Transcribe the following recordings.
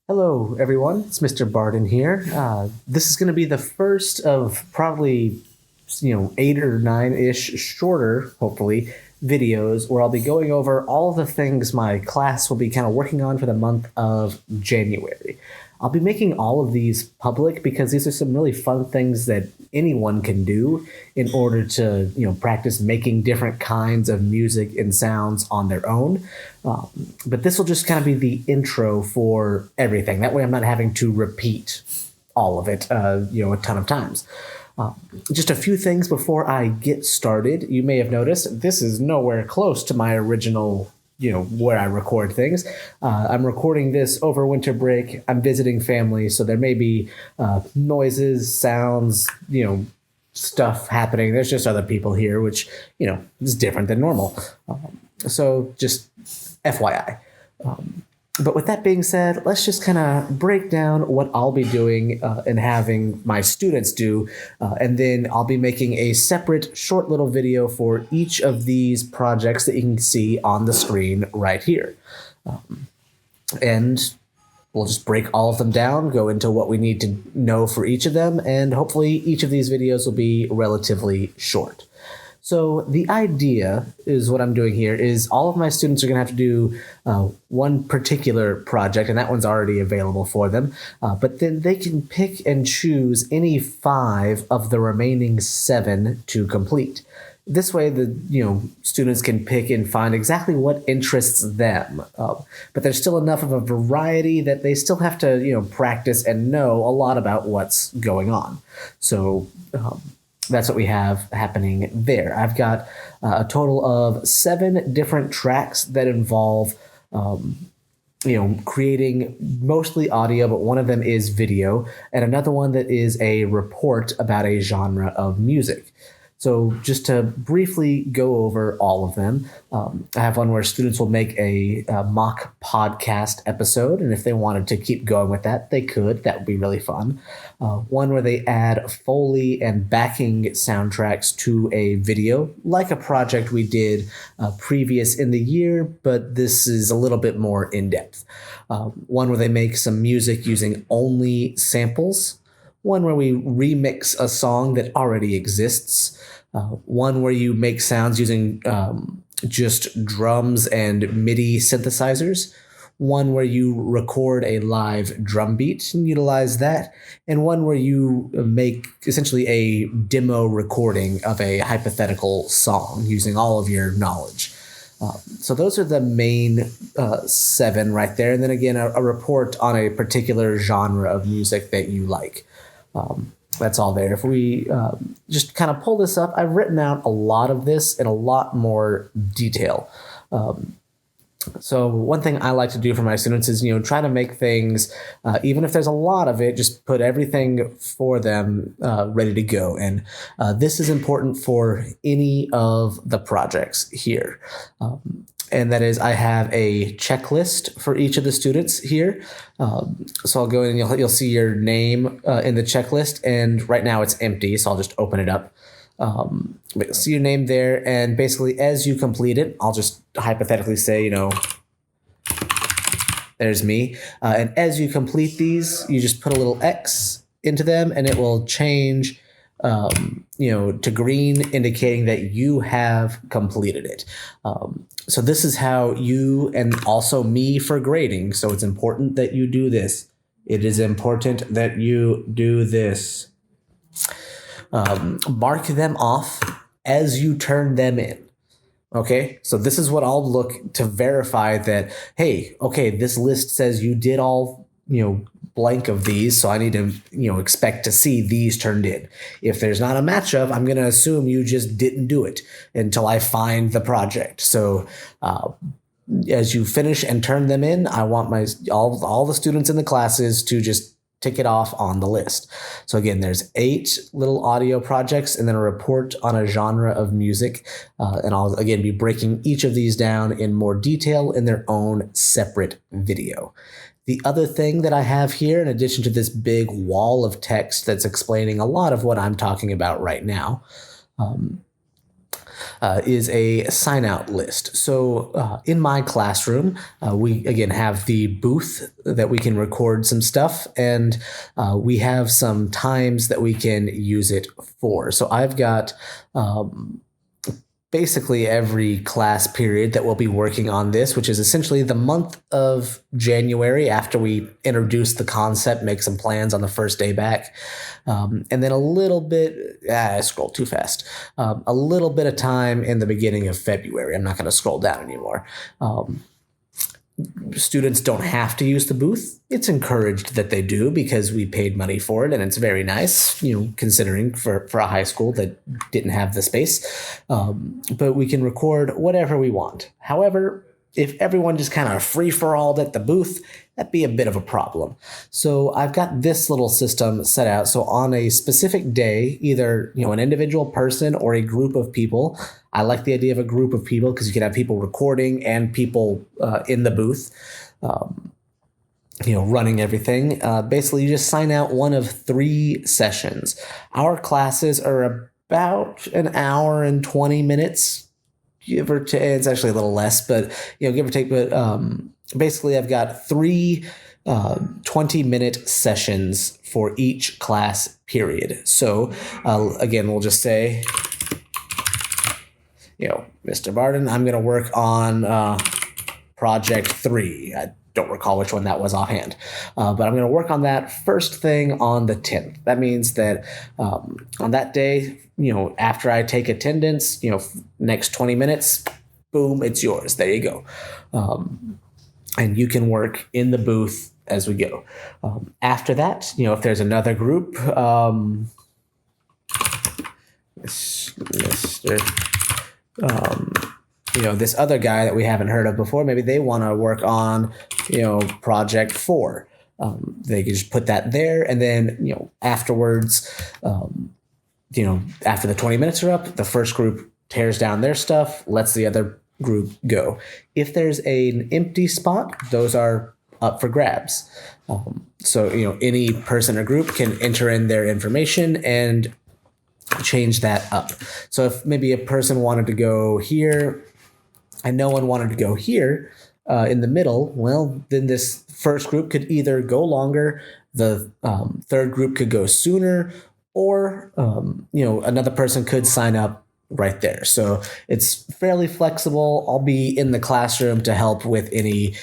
Hello, everyone. It's Mr. Barden here. This is going to be the first of probably, 8 or 9-ish shorter, hopefully, videos where I'll be going over all the things my class will be kind of working on for the month of January. I'll be making all of these public because these are some really fun things that anyone can do in order to, practice making different kinds of music and sounds on their own. But this will just kind of be the intro for everything. That way I'm not having to repeat all of it, a ton of times. Just a few things before I get started. You may have noticed this is nowhere close to my original, where I record things. I'm recording this over winter break. I'm visiting family, so there may be noises, sounds, stuff happening. There's just other people here, which, is different than normal. So just FYI. But with that being said, let's just kind of break down what I'll be doing and having my students do. And then I'll be making a separate short little video for each of these projects that you can see on the screen right here. And we'll just break all of them down, go into what we need to know for each of them, and hopefully each of these videos will be relatively short. So the idea is what I'm doing here is all of my students are going to have to do one particular project, and that one's already available for them. But then they can pick and choose any 5 of the remaining 7 to complete. This way, the students can pick and find exactly what interests them. But there's still enough of a variety that they still have to practice and know a lot about what's going on. So. That's what we have happening there. I've got a total of 7 different tracks that involve, creating mostly audio, but one of them is video, and another one that is a report about a genre of music. So just to briefly go over all of them, I have one where students will make a mock podcast episode, and if they wanted to keep going with that, they could. That would be really fun. One where they add Foley and backing soundtracks to a video, like a project we did previous in the year, but this is a little bit more in-depth. One where they make some music using only samples. One where we remix a song that already exists. One where you make sounds using just drums and MIDI synthesizers. One where you record a live drum beat and utilize that. And one where you make essentially a demo recording of a hypothetical song using all of your knowledge. So those are the main 7 right there. And then again, a report on a particular genre of music that you like. That's all there. If we just kind of pull this up, I've written out a lot of this in a lot more detail. So one thing I like to do for my students is, try to make things, even if there's a lot of it, just put everything for them ready to go. And this is important for any of the projects here. And that is, I have a checklist for each of the students here. So I'll go in and you'll see your name in the checklist. And right now it's empty, so I'll just open it up. But you'll see your name there. And basically, as you complete it, I'll just hypothetically say, there's me. And as you complete these, you just put a little X into them, and it will change to green, indicating that you have completed it. So this is how you, and also me for grading. So it's important that you do this. It is important that you do this. Mark them off as you turn them in. Okay, so this is what I'll look to verify that, hey, okay, this list says you did all, blank of these, so I need to, expect to see these turned in. If there's not a matchup, I'm going to assume you just didn't do it until I find the project. So as you finish and turn them in, I want all the students in the classes to just tick it off on the list. So again, there's 8 little audio projects and then a report on a genre of music. And I'll again be breaking each of these down in more detail in their own separate video. The other thing that I have here, in addition to this big wall of text that's explaining a lot of what I'm talking about right now, is a sign out list. So in my classroom, we again have the booth that we can record some stuff, and we have some times that we can use it for. So I've got basically every class period that we'll be working on this, which is essentially the month of January after we introduce the concept, make some plans on the first day back. And then a little bit, I scrolled too fast, a little bit of time in the beginning of February. I'm not going to scroll down anymore. Students don't have to use the booth. It's encouraged that they do because we paid money for it, and it's very nice, considering for a high school that didn't have the space. But we can record whatever we want. However, if everyone just kind of free-for-alled at the booth, that'd be a bit of a problem. So I've got this little system set out. So on a specific day, either an individual person or a group of people. I like the idea of a group of people because you can have people recording and people in the booth, running everything. Basically, you just sign out one of 3 sessions. Our classes are about an hour and 20 minutes, give or take. It's actually a little less, but give or take. But basically, I've got 3 20-minute sessions for each class period. So again, we'll just say, Mr. Barden, I'm going to work on project 3. I don't recall which one that was offhand, but I'm going to work on that first thing on the 10th. That means that on that day, after I take attendance, next 20 minutes, boom, it's yours. There you go. And you can work in the booth as we go. After that, if there's another group, this other guy that we haven't heard of before, maybe they want to work on, project 4. They can just put that there, and then, afterwards, after the 20 minutes are up, the first group tears down their stuff, lets the other group go. If there's an empty spot, those are up for grabs. So, any person or group can enter in their information and change that up. So if maybe a person wanted to go here and no one wanted to go here in the middle, well, then this first group could either go longer, the third group could go sooner, or another person could sign up right there. So it's fairly flexible. I'll be in the classroom to help with any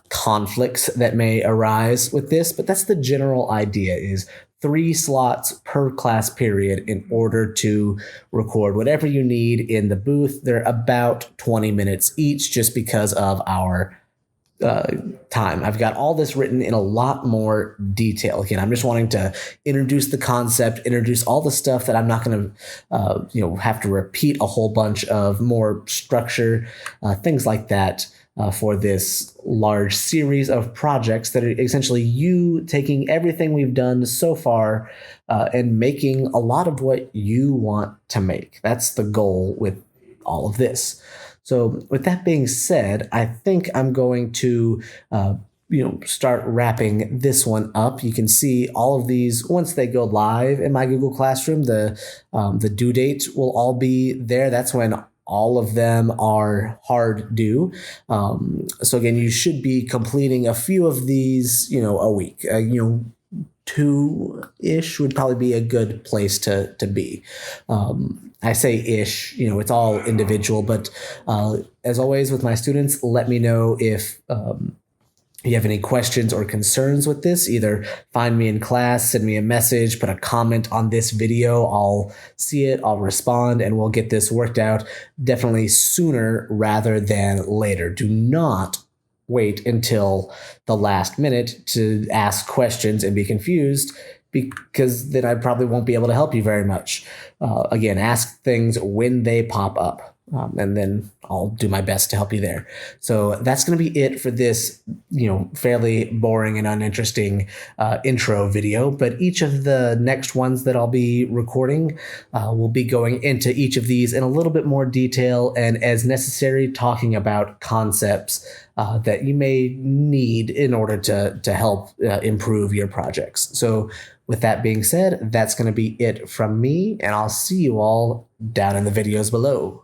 conflicts that may arise with this, but that's the general idea, is 3 slots per class period in order to record whatever you need in the booth. They're about 20 minutes each just because of our time. I've got all this written in a lot more detail. Again, I'm just wanting to introduce the concept, introduce all the stuff that I'm not going to, have to repeat a whole bunch of more structure, things like that. For this large series of projects that are essentially you taking everything we've done so far and making a lot of what you want to make. That's the goal with all of this. So with that being said, I think I'm going to start wrapping this one up. You can see all of these once they go live in my Google Classroom. The due date will all be there. That's when all of them are hard due. So again, you should be completing a few of these, a week. 2-ish would probably be a good place to be. I say ish, it's all individual, but as always with my students, let me know if you have any questions or concerns with this. Either find me in class, send me a message, put a comment on this video. I'll see it, I'll respond, and we'll get this worked out definitely sooner rather than later. Do not wait until the last minute to ask questions and be confused, because then I probably won't be able to help you very much. Again, ask things when they pop up. And then I'll do my best to help you there. So that's going to be it for this, fairly boring and uninteresting intro video. But each of the next ones that I'll be recording will be going into each of these in a little bit more detail, and as necessary, talking about concepts that you may need in order to help improve your projects. So With that being said, that's going to be it from me, and I'll see you all down in the videos below.